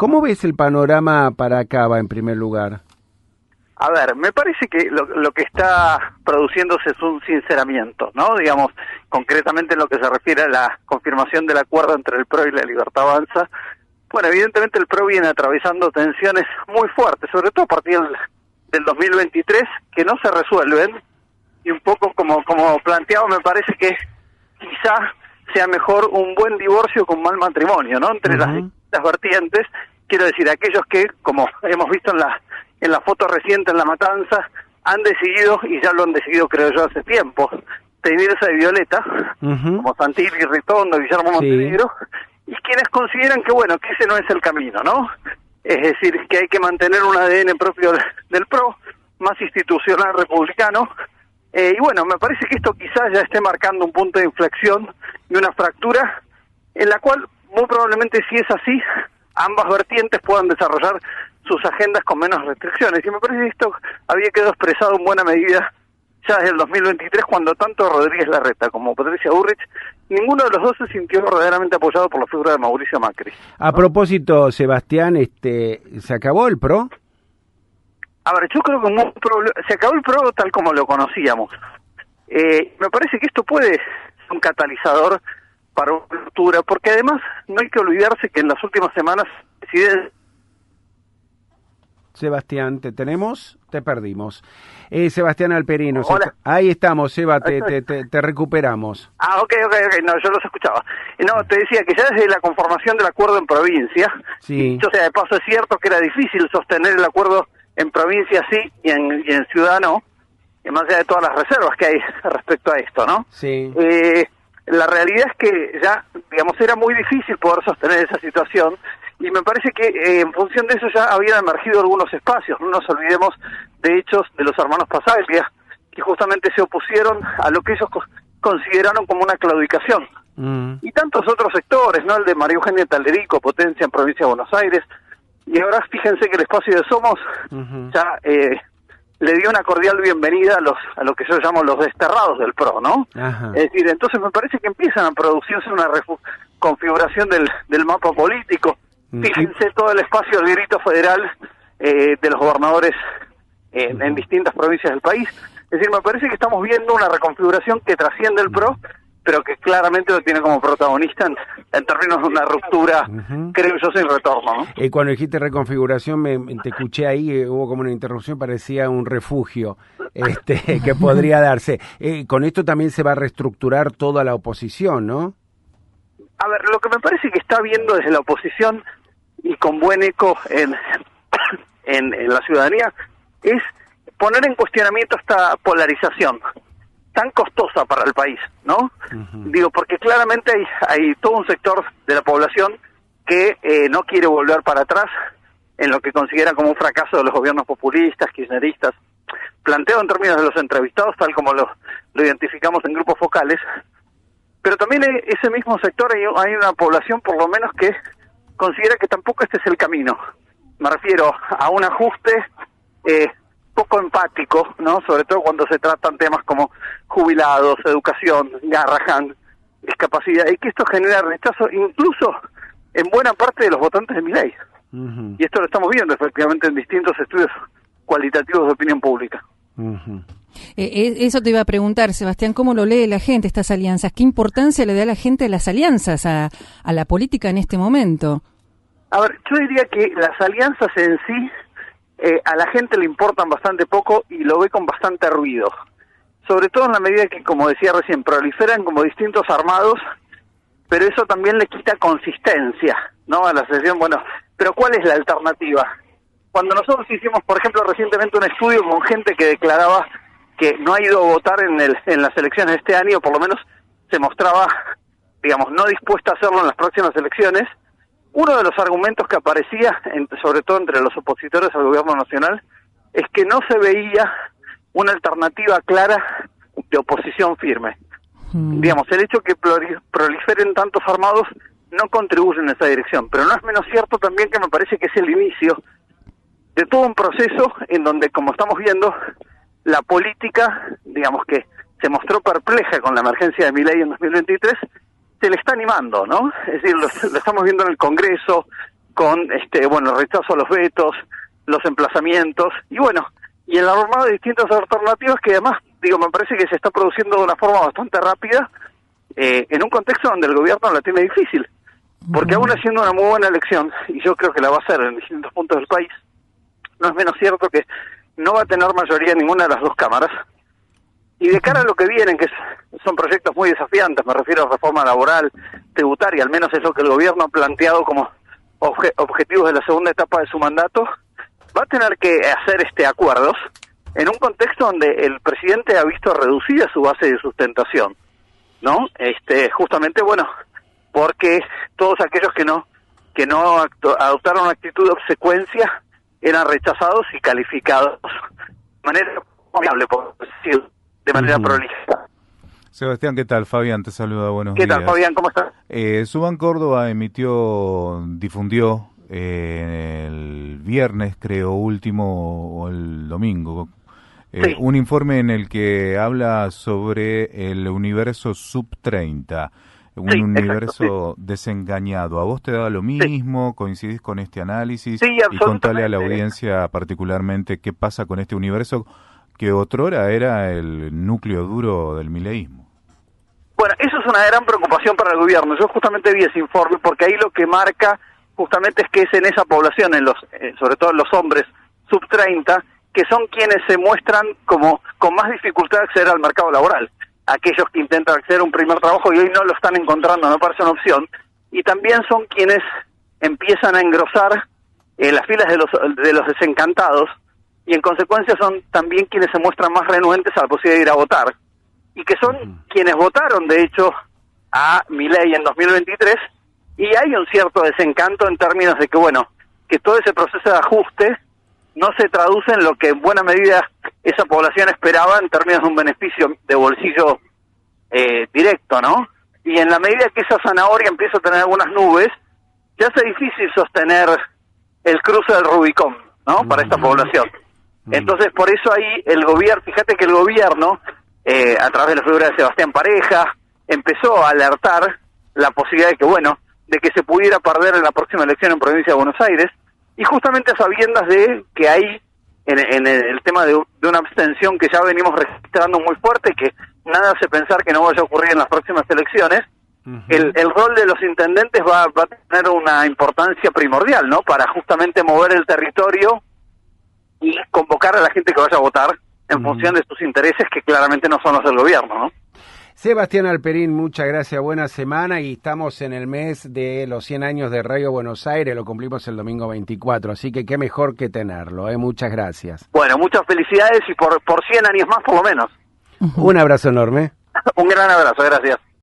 ¿Cómo ves el panorama para Cava en primer lugar? A ver, me parece que lo que está produciéndose es un sinceramiento, ¿no? Digamos, concretamente en lo que se refiere a la confirmación del acuerdo entre el PRO y la Libertad Avanza. Bueno, evidentemente el PRO viene atravesando tensiones muy fuertes, sobre todo a partir del 2023, que no se resuelven, y un poco como planteado, me parece que quizá sea mejor un buen divorcio que un mal matrimonio, ¿no? Entre las vertientes, quiero decir, aquellos que, como hemos visto en la foto reciente en La Matanza, han decidido, y ya lo han decidido creo yo hace tiempo, teñirse de violeta, como Santilli, Ritondo, Guillermo Montenegro, y quienes consideran que bueno, que ese no es el camino, ¿no? Es decir, que hay que mantener un ADN propio del PRO, más institucional republicano, y bueno, me parece que esto quizás ya esté marcando un punto de inflexión y una fractura en la cual muy probablemente, si es así, ambas vertientes puedan desarrollar sus agendas con menos restricciones. Y me parece que esto había quedado expresado en buena medida ya desde el 2023, cuando tanto Rodríguez Larreta como Patricia Bullrich, ninguno de los dos se sintió verdaderamente apoyado por la figura de Mauricio Macri. A propósito, Sebastián, ¿se acabó el PRO? A ver, yo creo que se acabó el PRO tal como lo conocíamos. Me parece que esto puede ser un catalizador para una ruptura, porque además no hay que olvidarse que en las últimas semanas Sebastián, ¿te tenemos? Te perdimos. Sebastián Alperino. Hola. Ahí estamos, Seba, te recuperamos. Ok, no, yo los escuchaba. No, te decía que ya desde la conformación del acuerdo en provincia, o sea, de paso es cierto que era difícil sostener el acuerdo en provincia sí y en ciudad no, más allá de todas las reservas que hay respecto a esto, ¿no? Sí. La realidad es que ya, digamos, era muy difícil poder sostener esa situación, y me parece que en función de eso ya habían emergido algunos espacios. No nos olvidemos de hechos de los hermanos Pasaglia, que justamente se opusieron a lo que ellos consideraron como una claudicación. Y tantos otros sectores, ¿no? El de María Eugenia Talderico, Potencia en provincia de Buenos Aires, y ahora fíjense que el espacio de Somos ya le dio una cordial bienvenida a lo que yo llamo los desterrados del PRO, ¿no? Es decir, entonces me parece que empiezan a producirse una configuración del mapa político. Fíjense todo el espacio del grito federal de los gobernadores en distintas provincias del país. Es decir, me parece que estamos viendo una reconfiguración que trasciende el PRO, pero que claramente lo tiene como protagonista en términos de una ruptura, creo yo, sin retorno, ¿no? Cuando dijiste reconfiguración, te escuché ahí, hubo como una interrupción, parecía un refugio que podría darse. Con esto también se va a reestructurar toda la oposición, ¿no? A ver, lo que me parece que está viendo desde la oposición y con buen eco en la ciudadanía es poner en cuestionamiento esta polarización tan costosa para el país, ¿no? Digo, porque claramente hay todo un sector de la población que no quiere volver para atrás en lo que considera como un fracaso de los gobiernos populistas, kirchneristas, planteado en términos de los entrevistados, tal como lo identificamos en grupos focales. Pero también en ese mismo sector hay una población, por lo menos, que considera que tampoco este es el camino. Me refiero a un ajuste poco empático, ¿no? Sobre todo cuando se tratan temas como jubilados, educación, Garrahan, discapacidad, y que esto genera rechazo incluso en buena parte de los votantes de Milei. Y esto lo estamos viendo efectivamente en distintos estudios cualitativos de opinión pública. Eso te iba a preguntar, Sebastián, ¿cómo lo lee la gente estas alianzas? ¿Qué importancia le da la gente a las alianzas, a la política en este momento? A ver, yo diría que las alianzas en sí a la gente le importan bastante poco y lo ve con bastante ruido. Sobre todo en la medida que, como decía recién, proliferan como distintos armados, pero eso también le quita consistencia, ¿no? A la sesión. Bueno, pero ¿cuál es la alternativa? Cuando nosotros hicimos, por ejemplo, recientemente un estudio con gente que declaraba que no ha ido a votar en las elecciones de este año, por lo menos se mostraba, digamos, no dispuesta a hacerlo en las próximas elecciones, uno de los argumentos que aparecía, sobre todo entre los opositores al gobierno nacional, es que no se veía una alternativa clara de oposición firme. Digamos, el hecho que proliferen tantos armados no contribuye en esa dirección, pero no es menos cierto también que me parece que es el inicio de todo un proceso en donde, como estamos viendo, la política, digamos, que se mostró perpleja con la emergencia de Milei en 2023, se le está animando, ¿no? Es decir, lo estamos viendo en el Congreso, con el rechazo a los vetos, los emplazamientos, y en la armada de distintas alternativas que además, me parece que se está produciendo de una forma bastante rápida, en un contexto donde el gobierno la tiene difícil, porque aún haciendo una muy buena elección, y yo creo que la va a hacer en distintos puntos del país, no es menos cierto que no va a tener mayoría en ninguna de las dos cámaras, y de cara a lo que vienen, que son proyectos muy desafiantes, me refiero a reforma laboral, tributaria, al menos es lo que el gobierno ha planteado como objetivos de la segunda etapa de su mandato, va a tener que hacer acuerdos en un contexto donde el presidente ha visto reducida su base de sustentación, ¿no? Justamente, porque todos aquellos que no adoptaron una actitud de obsecuencia eran rechazados y calificados de manera amable, por decir, de manera prolija. Sebastián, ¿qué tal? Fabián te saluda, buenos días. ¿Qué tal, Fabián? ¿Cómo estás? Subán Córdoba difundió el viernes, creo, último, o el domingo, sí, un informe en el que habla sobre el universo sub-30, universo desengañado. ¿A vos te da lo mismo? Sí. ¿Coincidís con este análisis? Sí, y contale a la audiencia particularmente qué pasa con este universo que otrora era el núcleo duro del mileísmo. Bueno, eso es una gran preocupación para el gobierno. Yo justamente vi ese informe porque ahí lo que marca justamente es que es en esa población, sobre todo en los hombres sub-30, que son quienes se muestran como con más dificultad de acceder al mercado laboral. Aquellos que intentan acceder a un primer trabajo y hoy no lo están encontrando, no parece una opción, y también son quienes empiezan a engrosar las filas de los desencantados, y en consecuencia son también quienes se muestran más renuentes a la posibilidad de ir a votar, y que son quienes votaron, de hecho, a Milei en 2023, y hay un cierto desencanto en términos de que todo ese proceso de ajuste no se traduce en lo que en buena medida esa población esperaba en términos de un beneficio de bolsillo directo, ¿no? Y en la medida que esa zanahoria empieza a tener algunas nubes, ya hace difícil sostener el cruce del Rubicón, ¿no? Para esta población. Entonces, por eso ahí el gobierno, fíjate que el gobierno, a través de la figura de Sebastián Pareja, empezó a alertar la posibilidad de que se pudiera perder en la próxima elección en Provincia de Buenos Aires, y justamente a sabiendas de que hay en el tema de una abstención que ya venimos registrando muy fuerte, que nada hace pensar que no vaya a ocurrir en las próximas elecciones, el rol de los intendentes va a tener una importancia primordial, ¿no? Para justamente mover el territorio y convocar a la gente que vaya a votar en función de sus intereses, que claramente no son los del gobierno, ¿no? Sebastián Alperín, muchas gracias, buena semana, y estamos en el mes de los 100 años de Radio Buenos Aires, lo cumplimos el domingo 24, así que qué mejor que tenerlo, muchas gracias. Bueno, muchas felicidades y por 100 años más por lo menos. Un abrazo enorme. Un gran abrazo, gracias.